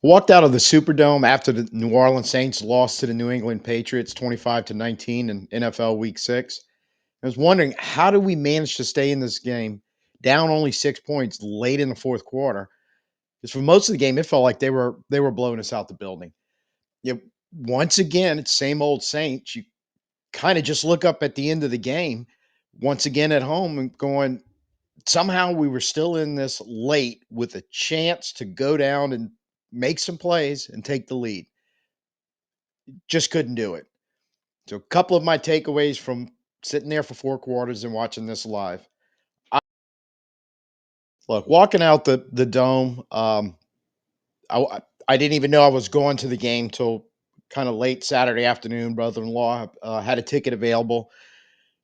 Walked out of the Superdome after the New Orleans Saints lost to the New England Patriots 25-19 in NFL Week 6. I was wondering, how do we manage to stay in this game down only 6 points late in the fourth quarter? Because for most of the game, it felt like they were blowing us out the building. You Once again, it's same old Saints. You kind of just look up at the end of the game, once again at home, and going, somehow we were still in this late with a chance to go down and make some plays and take the lead. Just couldn't do it. So a couple of my takeaways from sitting there for 4 quarters and watching this live. I Look, walking out the dome, I didn't even know I was going to the game till kinda late Saturday afternoon. Brother-in-law, had a ticket available.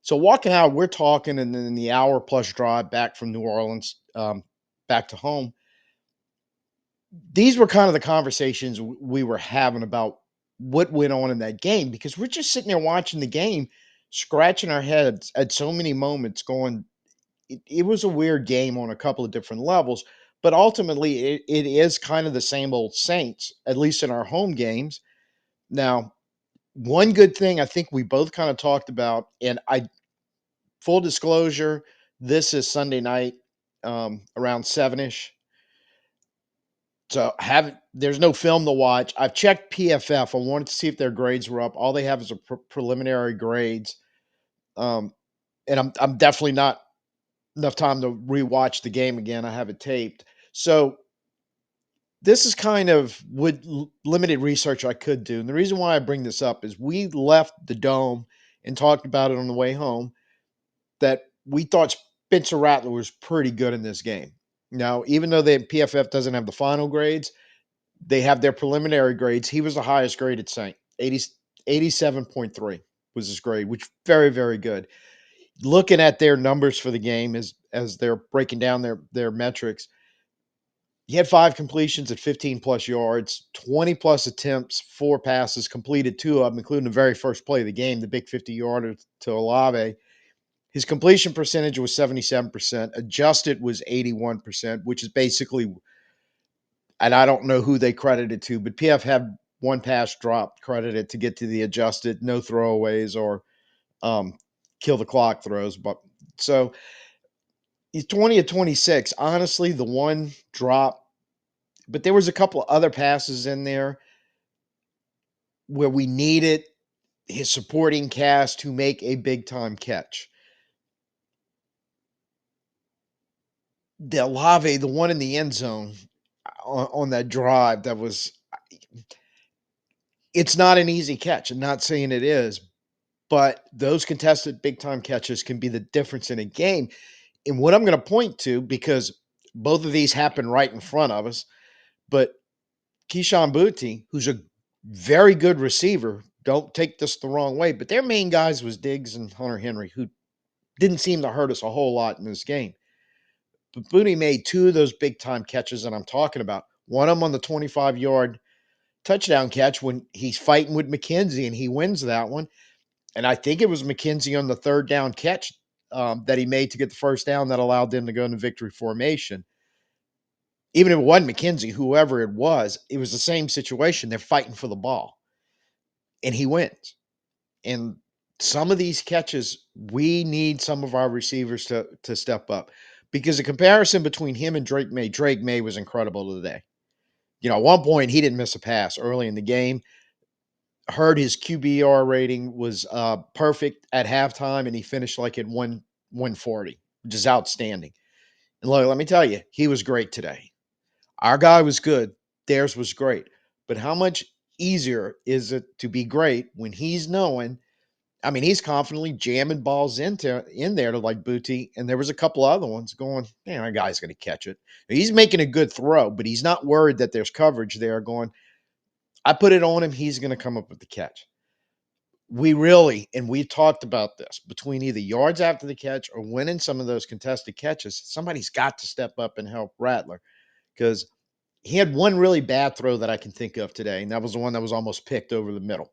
So walking out, we're talking, and then the hour plus drive back from New Orleans, back to home, these were kind of the conversations we were having about what went on in that game, because we're just sitting there watching the game, scratching our heads at so many moments, going, it was a weird game on a couple of different levels, but ultimately it is kind of the same old Saints, at least in our home games. Now, one good thing I think we both kind of talked about, and I full disclosure, this is Sunday night, around 7ish. So have there's no film to watch. I've checked PFF. I wanted to see if their grades were up. All they have is a preliminary grades. Um, and I'm definitely not enough time to rewatch the game again. I have it taped. So this is kind of what limited research I could do. And the reason why I bring this up is we left the dome and talked about it on the way home, that we thought Spencer Rattler was pretty good in this game. Now, even though the PFF doesn't have the final grades, they have their preliminary grades. He was the highest graded Saint. 87.3 was his grade, which very, very good. Looking at their numbers for the game as they're breaking down their metrics, he had 5 completions at 15 plus yards, 20 plus attempts, 4 passes, completed 2 of them, including the very first play of the game, the big 50-yarder to Olave. His completion percentage was 77%. Adjusted was 81%, which is basically, and I don't know who they credited to, but PF had one pass dropped credited to get to the adjusted, no throwaways or um, kill the clock throws. But so he's 20 of 26. Honestly, the one drop, but there was a couple of other passes in there where we needed his supporting cast to make a big time catch. The Olave, the one in the end zone on that drive, that was, it's not an easy catch. I'm not saying it is, but those contested big time catches can be the difference in a game. And what I'm going to point to, because both of these happen right in front of us, but Keyshawn Booty, who's a very good receiver, don't take this the wrong way, but their main guys was Diggs and Hunter Henry, who didn't seem to hurt us a whole lot in this game. But Booty made 2 of those big time catches that I'm talking about. One of them on the 25-yard touchdown catch when he's fighting with McKenzie and he wins that one. And I think it was McKenzie on the third down catch that he made to get the first down that allowed them to go into victory formation. Even if it wasn't McKenzie, whoever it was the same situation. They're fighting for the ball, and he wins. And some of these catches, we need some of our receivers to step up, because the comparison between him and Drake May was incredible today. At one point, he didn't miss a pass early in the game. Heard his QBR rating was perfect at halftime, and he finished like at 140, which is outstanding. And look, let me tell you, he was great today. Our guy was good. Theirs was great. But how much easier is it to be great when he's knowing? I mean, he's confidently jamming balls in there to like Booty, and there was a couple other ones going, man, our guy's going to catch it. He's making a good throw, but he's not worried that there's coverage there. Going, I put it on him. He's going to come up with the catch. We really, and we talked about this, between either yards after the catch or winning some of those contested catches, somebody's got to step up and help Rattler, because he had one really bad throw that I can think of today, and that was the one that was almost picked over the middle.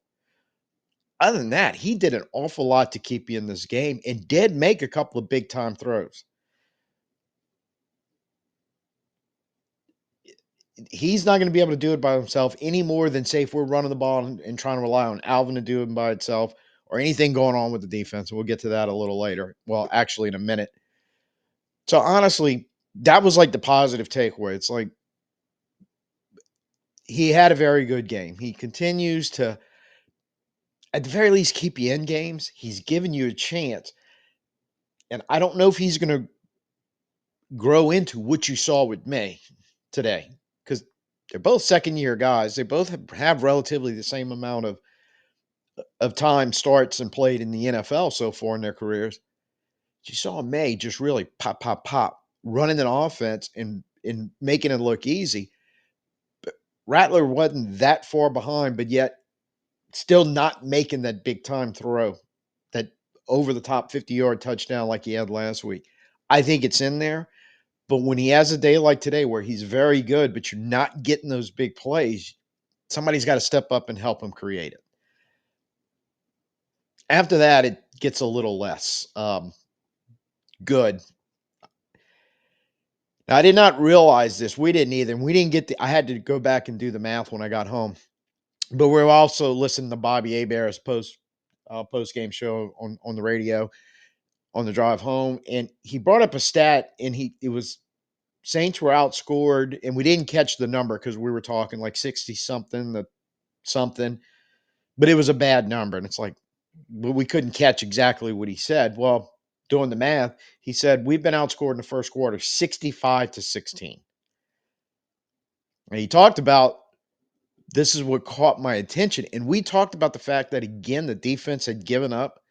Other than that, he did an awful lot to keep you in this game and did make a couple of big time throws. He's not going to be able to do it by himself any more than, say, if we're running the ball and trying to rely on Alvin to do it by itself or anything going on with the defense. We'll get to that a little later. Well, actually, in a minute. So honestly, that was like the positive takeaway. It's like he had a very good game. He continues to, at the very least, keep you in games. He's given you a chance. And I don't know if he's going to grow into what you saw with May today because they're both second year guys. They both have relatively the same amount of time starts and played in the NFL so far in their careers. You saw May just really pop, pop, pop, running an offense and making it look easy. But Rattler wasn't that far behind, but yet still not making that big time throw, that over the top 50-yard touchdown like he had last week. I think it's in there. But when he has a day like today where he's very good, but you're not getting those big plays, somebody's got to step up and help him create it. After that, it gets a little less good. Now, I did not realize this. We didn't either. And we didn't get the, I had to go back and do the math when I got home. But we're also listening to Bobby Hebert's post game show on the radio on the drive home, and he brought up a stat, and it was Saints were outscored, and we didn't catch the number because we were talking like 60 something to something, but it was a bad number, and it's like, but we couldn't catch exactly what he said. Well, doing the math, he said we've been outscored in the first quarter 65-16. And he talked about this is what caught my attention. And we talked about the fact that, again, the defense had given up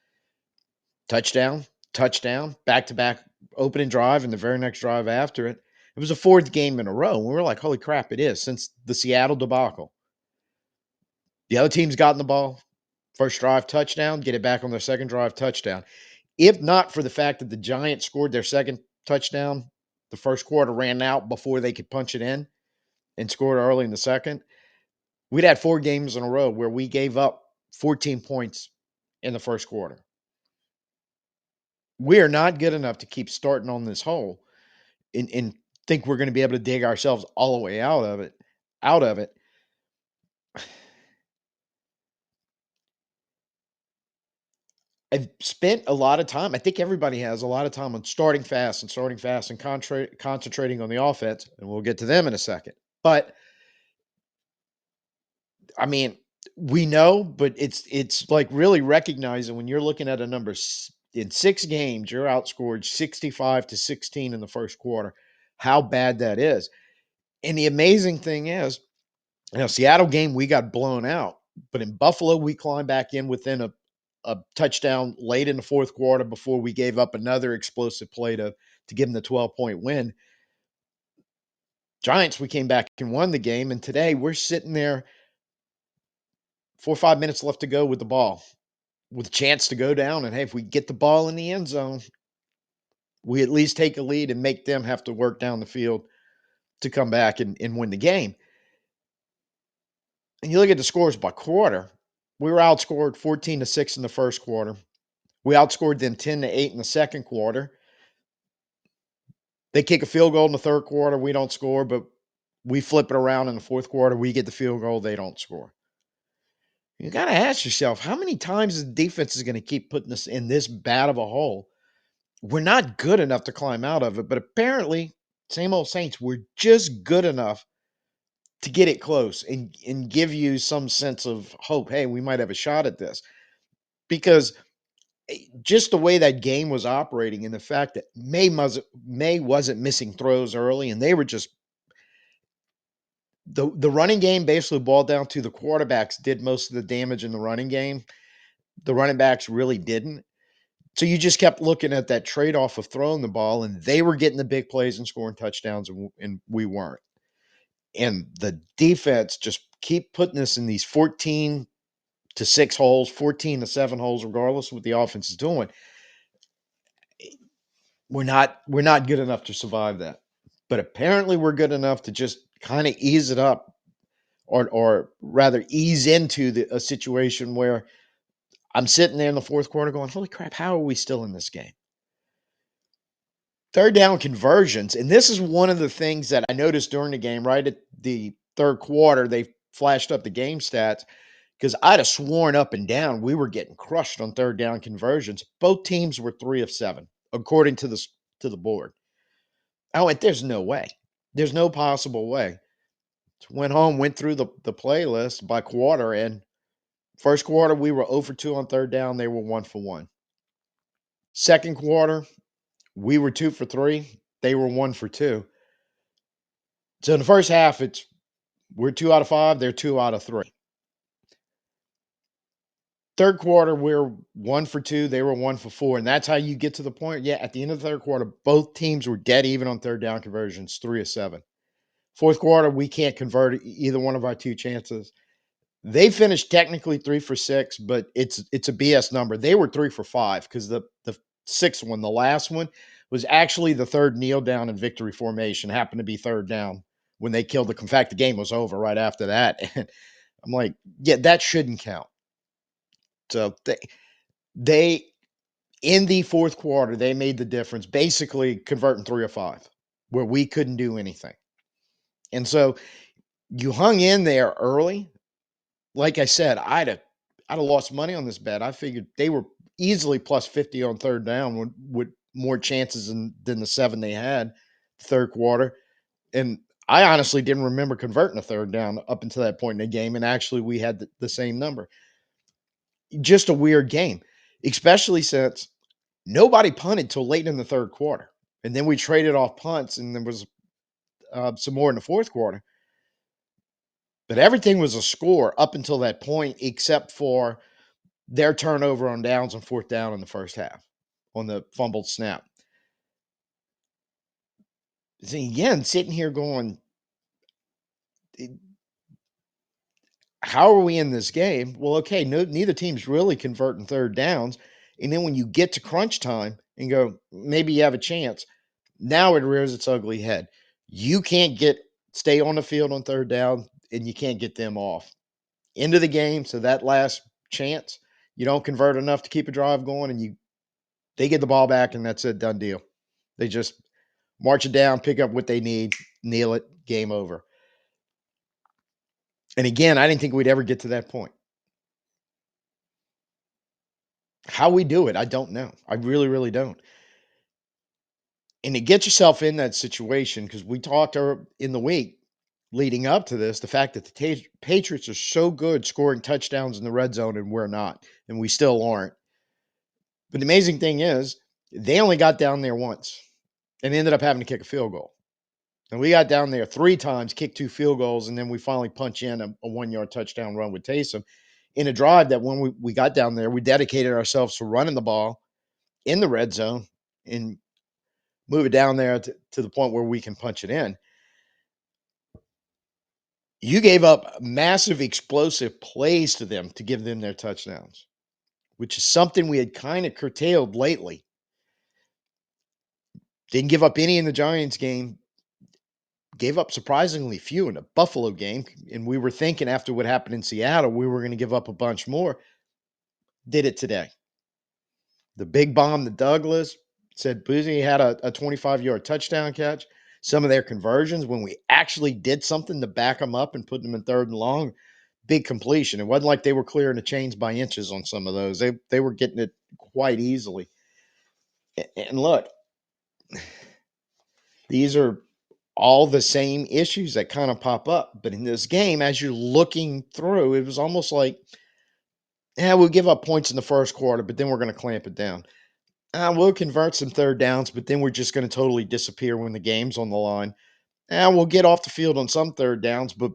touchdown, touchdown, back to back opening drive, and the very next drive after it. It was a fourth game in a row. And we were like, holy crap, it is, since the Seattle debacle. The other team's gotten the ball, first drive, touchdown, get it back on their second drive, touchdown. If not for the fact that the Giants scored their second touchdown, the first quarter ran out before they could punch it in and scored early in the second, we'd had 4 games in a row where we gave up 14 points in the first quarter. We are not good enough to keep starting on this hole and think we're going to be able to dig ourselves all the way out of it. I've spent a lot of time. I think everybody has a lot of time on starting fast and concentrating on the offense, and we'll get to them in a second. But I mean, we know, but it's like really recognizing when you're looking at a number in 6 games, you're outscored 65-16 in the first quarter, how bad that is. And the amazing thing is, Seattle game, we got blown out, but in Buffalo, we climbed back in within a touchdown late in the fourth quarter before we gave up another explosive play to give them the 12-point win. Giants, we came back and won the game, and today we're sitting there 4 or 5 minutes left to go with the ball, with a chance to go down. And hey, if we get the ball in the end zone, we at least take a lead and make them have to work down the field to come back and win the game. And you look at the scores by quarter, we were outscored 14-6 in the first quarter. We outscored them 10-8 in the second quarter. They kick a field goal in the third quarter. We don't score, but we flip it around in the fourth quarter. We get the field goal. They don't score. You got to ask yourself, how many times the defense is going to keep putting us in this bad of a hole? We're not good enough to climb out of it, but apparently, same old Saints, we're just good enough to get it close and give you some sense of hope. Hey, we might have a shot at this. Because just the way that game was operating and the fact that May wasn't missing throws early, and they were just the running game basically boiled down to the quarterbacks did most of the damage in the running game. The running backs really didn't. So you just kept looking at that trade-off of throwing the ball, and they were getting the big plays and scoring touchdowns, and we weren't. And the defense just keep putting us in these 14-6 holes, 14-7 holes, regardless of what the offense is doing. We're not good enough to survive that. But apparently we're good enough to just kind of ease it up, or rather ease into a situation where I'm sitting there in the fourth quarter going, holy crap, how are we still in this game? third down conversions, and this is one of the things that I noticed during the game, right at the third quarter, they flashed up the game stats because I'd have sworn up and down we were getting crushed on third down conversions. Both teams were 3 of 7, according to the board. I went, there's no way. There's no possible way. Went home, went through the playlist by quarter, and first quarter we were 0 for 2 on third down. They were 1 for 1. Second quarter, we were 2 for 3. They were 1 for 2. So in the first half, it's we're 2 out of 5. They're 2 out of 3. Third quarter, we're 1 for 2. They were 1 for 4. And that's how you get to the point. Yeah, at the end of the third quarter, both teams were dead even on third down conversions, 3 of 7. Fourth quarter, we can't convert either one of our two chances. They finished technically 3 for 6, but it's a BS number. They were 3 for 5 because the sixth one, the last one, was actually the third kneel down in victory formation. Happened to be third down when they killed the. In fact, the game was over right after that. And I'm like, yeah, that shouldn't count. So they in the fourth quarter they made the difference, basically converting 3 of 5, where we couldn't do anything. And so you hung in there early. Like I said, I'd have lost money on this bet. I figured they were easily plus 50 on third down with more chances than the 7 they had third quarter. And I honestly didn't remember converting a third down up until that point in the game. And actually, we had the same number. Just a weird game, especially since nobody punted till late in the third quarter. And then we traded off punts, and there was some more in the fourth quarter. But everything was a score up until that point, except for their turnover on downs and fourth down in the first half on the fumbled snap. See, again, sitting here going, how are we in this game? Well, okay, neither team's really converting third downs. And then when you get to crunch time and go, maybe you have a chance, now it rears its ugly head. You can't stay on the field on third down, and you can't get them off. End of the game, so that last chance, you don't convert enough to keep a drive going, and they get the ball back, and that's it, done deal. They just march it down, pick up what they need, kneel it, game over. And again, I didn't think we'd ever get to that point. How we do it, I don't know. I really, really don't. And to get yourself in that situation, because we talked in the week leading up to this, the fact that the Patriots are so good scoring touchdowns in the red zone and we're not, and we still aren't. But the amazing thing is, they only got down there once and ended up having to kick a field goal. And we got down there 3 times, kicked 2 field goals, and then we finally punch in a 1-yard touchdown run with Taysom in a drive that when we got down there, we dedicated ourselves to running the ball in the red zone and move it down there to the point where we can punch it in. You gave up massive explosive plays to them to give them their touchdowns, which is something we had kind of curtailed lately. Didn't give up any in the Giants game. Gave up surprisingly few in the Buffalo game. And we were thinking after what happened in Seattle, we were going to give up a bunch more. Did it today. The big bomb to Douglas said Boozy had a 25-yard touchdown catch. Some of their conversions, when we actually did something to back them up and put them in third and long, big completion. It wasn't like they were clearing the chains by inches on some of those. They were getting it quite easily. And look, these are all the same issues that kind of pop up. But in this game, as you're looking through, it was almost like, yeah, we'll give up points in the first quarter, but then we're going to clamp it down. We'll convert some third downs, but then we're just going to totally disappear when the game's on the line. We'll get off the field on some third downs, but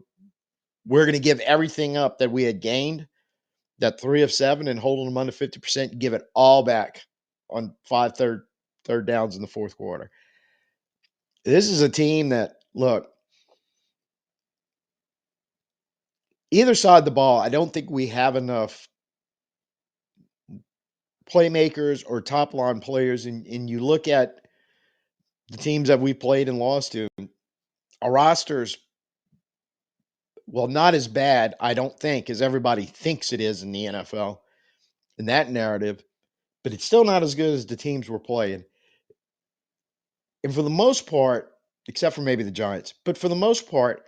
we're going to give everything up that we had gained, that 3 of 7, and holding them under 50%, give it all back on 5 third downs in the fourth quarter. This is a team that, look, either side of the ball, I don't think we have enough playmakers or top line players. And you look at the teams that we played and lost to, our rosters, well, not as bad, I don't think, as everybody thinks it is in the NFL in that narrative, but it's still not as good as the teams we're playing. And for the most part, except for maybe the Giants, but for the most part,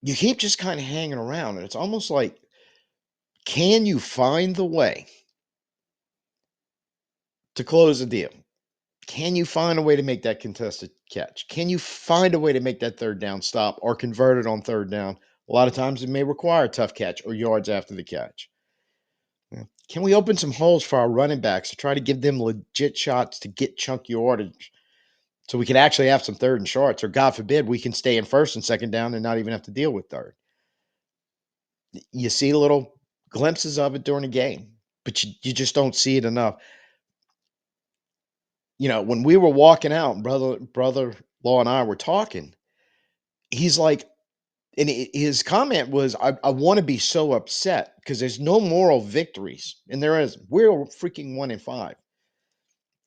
you keep just kind of hanging around. And it's almost like, can you find the way to close a deal? Can you find a way to make that contested catch? Can you find a way to make that third down stop or convert it on third down? A lot of times it may require a tough catch or yards after the catch. Yeah. Can we open some holes for our running backs to try to give them legit shots to get chunky yardage so we can actually have some third and shorts, or God forbid, we can stay in first and second down and not even have to deal with third? You see little glimpses of it during the game, but you just don't see it enough. When we were walking out, brother-in-law and I were talking, he's like, and his comment was, I want to be so upset because there's no moral victories. And there is. We're freaking 1-5.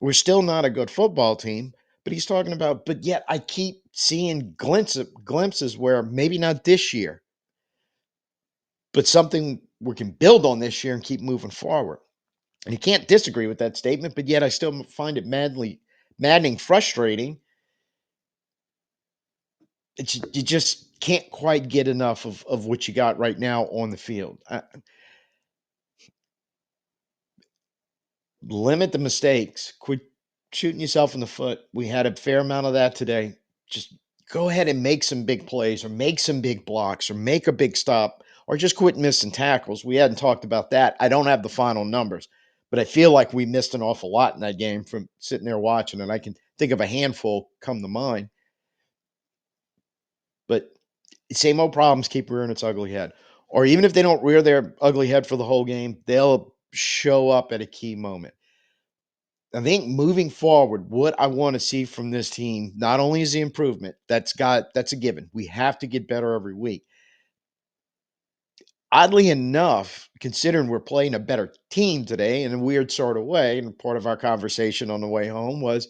We're still not a good football team, but he's talking about, but yet I keep seeing glimpses where maybe not this year, but something we can build on this year and keep moving forward. And you can't disagree with that statement, but yet I still find it maddening, frustrating. You just can't quite get enough of what you got right now on the field. Limit the mistakes. Quit shooting yourself in the foot. We had a fair amount of that today. Just go ahead and make some big plays or make some big blocks or make a big stop or just quit missing tackles. We hadn't talked about that. I don't have the final numbers, but I feel like we missed an awful lot in that game from sitting there watching, and I can think of a handful come to mind. But same old problems keep rearing its ugly head. Or even if they don't rear their ugly head for the whole game, they'll show up at a key moment. I think moving forward, what I want to see from this team not only is the improvement, that's a given. We have to get better every week. Oddly enough, considering we're playing a better team today in a weird sort of way, and part of our conversation on the way home was,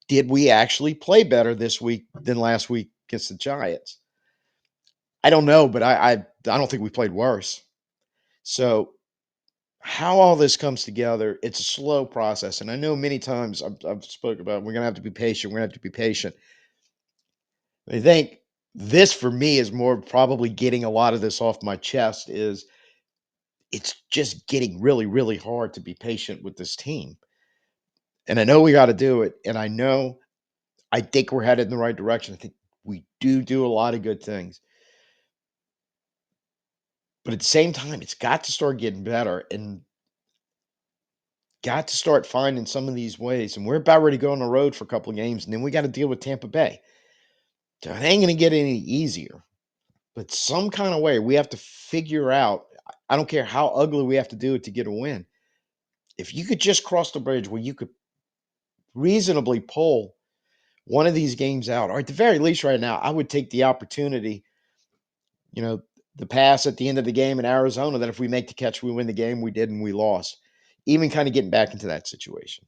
did we actually play better this week than last week against the Giants? I don't know, but I don't think we played worse. So how all this comes together, it's a slow process. And I know many times I've spoken about, we're going to have to be patient. We're going to have to be patient. I think this for me is more probably getting a lot of this off my chest is it's just getting really, really hard to be patient with this team. And I know we got to do it. And I think we're headed in the right direction. I think we do a lot of good things. But at the same time, it's got to start getting better and got to start finding some of these ways. And we're about ready to go on the road for a couple of games. And then we got to deal with Tampa Bay. So it ain't going to get any easier. But some kind of way we have to figure out. I don't care how ugly we have to do it to get a win. If you could just cross the bridge where you could reasonably pull one of these games out, or at the very least, right now, I would take the opportunity, you know, the pass at the end of the game in Arizona, that if we make the catch, we win the game. We did, and we lost. Even kind of getting back into that situation.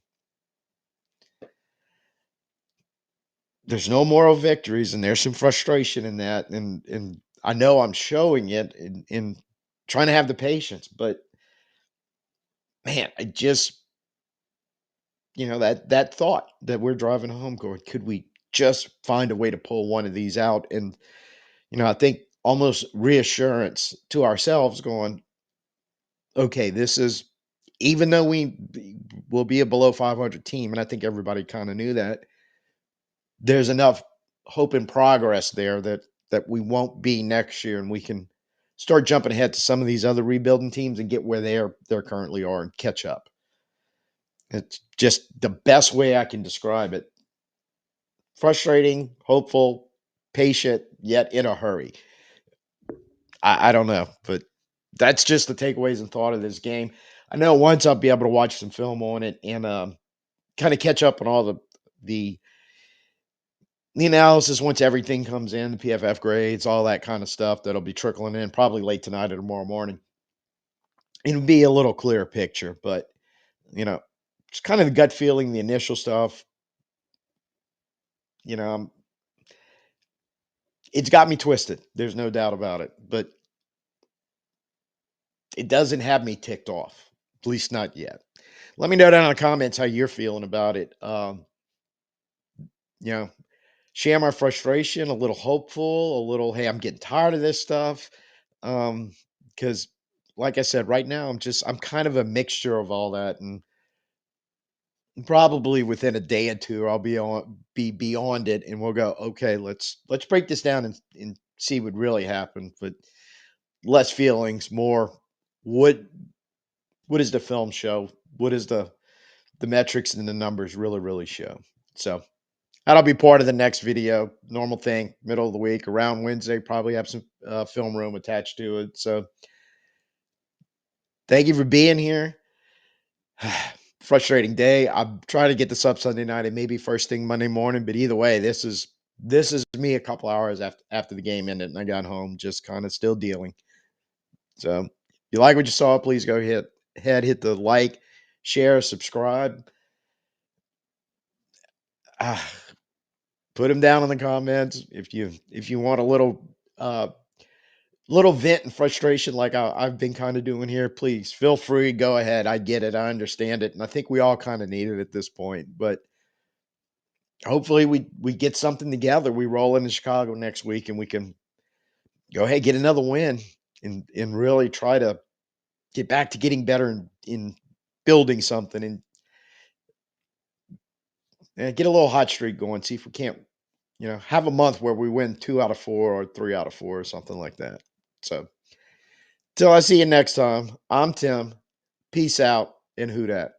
There's no moral victories, and there's some frustration in that, and I know I'm showing it in trying to have the patience, but man, I just that thought that we're driving home going, could we just find a way to pull one of these out? And I think almost reassurance to ourselves going, okay, this is, even though will be a below 500 team, and I think everybody kind of knew that, there's enough hope and progress there that we won't be next year, and we can start jumping ahead to some of these other rebuilding teams and get where they're currently are and catch up. It's just the best way I can describe it. Frustrating, hopeful, patient, yet in a hurry. I don't know, but that's just the takeaways and thought of this game. I know once I'll be able to watch some film on it and kind of catch up on all the the analysis once everything comes in, the PFF grades, all that kind of stuff that'll be trickling in probably late tonight or tomorrow morning. It'll be a little clearer picture, but you know, just kind of the gut feeling, the initial stuff. You know, it's got me twisted. There's no doubt about it, but it doesn't have me ticked off, at least not yet. Let me know down in the comments how you're feeling about it. you know, share my frustration, a little hopeful, a little, hey, I'm getting tired of this stuff. Because like I said, right now I'm kind of a mixture of all that. And probably within a day or two, I'll be beyond it, and we'll go, okay, let's break this down and see what really happened. But less feelings, more what what does the film show? What does the metrics and the numbers really show? So that'll be part of the next video. Normal thing, middle of the week, around Wednesday, probably have some film room attached to it. So thank you for being here. Frustrating day. I'm trying to get this up Sunday night and maybe first thing Monday morning, but either way, this is me a couple hours after the game ended and I got home, just kind of still dealing. So if you like what you saw, please go hit the like, share, subscribe. Ah, put them down in the comments if you want a little vent and frustration like I've been kind of doing here. Please feel free. Go ahead. I get it. I understand it, and I think we all kind of need it at this point. But hopefully, we get something together. We roll into Chicago next week, and we can go ahead get another win and really try to get back to getting better in building something and get a little hot streak going. See if we can't have a month where we win 2 out of 4 or 3 out of 4 or something like that. So till I see you next time, I'm Tim. Peace out and who dat.